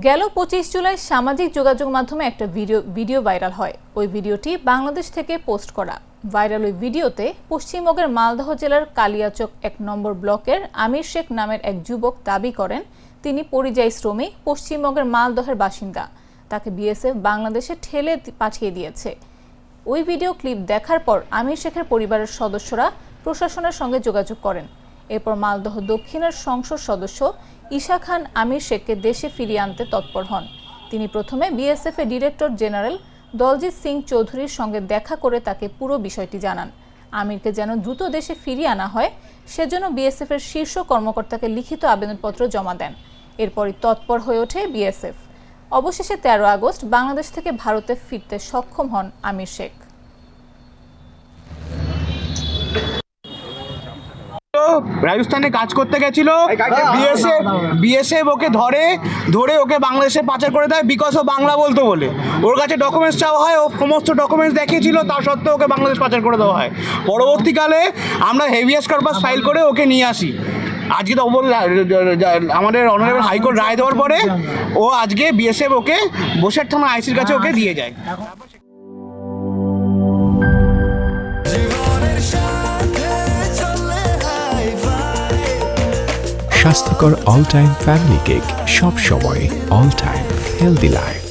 গেল 25 জুলাই সামাজিক যোগাযোগ মাধ্যমে একটা ভিডিও ভাইরাল হয়। ওই ভিডিওটি বাংলাদেশ থেকে পোস্ট করা। ভাইরাল ওই ভিডিওতে পশ্চিমবঙ্গের মালদহ জেলার কালিয়াচক 1 নম্বর ব্লকের আমির শেখ নামের এক যুবক দাবি করেন তিনি পরিযায়ী শ্রমিক, পশ্চিমবঙ্গের মালদহের বাসিন্দা। তাকে বিএসএফ বাংলাদেশে ঠেলে পাঠিয়ে দিয়েছে। ওই ভিডিও ক্লিপ দেখার পর আমির শেখের পরিবারের সদস্যরা প্রশাসনের সঙ্গে যোগাযোগ করেন। এরপর মালদহ দক্ষিণের সংসদ সদস্য ঈশা খান আমির শেখকে দেশে ফিরিয়ে আনতে তৎপর হন। তিনি প্রথমে বিএসএফ এর ডিরেক্টর জেনারেল দলজিৎ সিং চৌধুরীর সঙ্গে দেখা করে তাকে পুরো বিষয়টি জানান। আমিরকে যেন দ্রুত দেশে ফিরিয়ে আনা হয় সেজন্য বিএসএফ এর শীর্ষ কর্মকর্তাকে লিখিত আবেদনপত্র জমা দেন। এরপরই তৎপর হয়ে ওঠে বিএসএফ। অবশেষে 13 আগস্ট বাংলাদেশ থেকে ভারতে ফিরতে সক্ষম হন আমির শেখ। রাজস্থানে কাজ করতে গেছিল, বিএসএফ ওকে ধরে ওকে বাংলাদেশে পাচার করে দেয় বিকজ ও বাংলা বলতো বলে। ওর কাছে ডকুমেন্টস চাওয়া হয়, ও সমস্ত ডকুমেন্টস দেখিয়েছিল, তা সত্ত্বেও ওকে বাংলাদেশ পাচার করে দেওয়া হয়। পরবর্তীকালে আমরা হেভিয়াস কর্পাস ফাইল করে ওকে নিয়ে আসি। আজকে তো আমাদের অনারেবল হাইকোর্ট রায় দেওয়ার পরে ও আজকে বিএসএফ ওকে বসিরহাট থানা আইসির কাছে ওকে দিয়ে যায়। স্বাস্থ্যকর অল টাইম ফ্যামিলি কেক, সব সময় অল টাইম হেলদি লাইফ।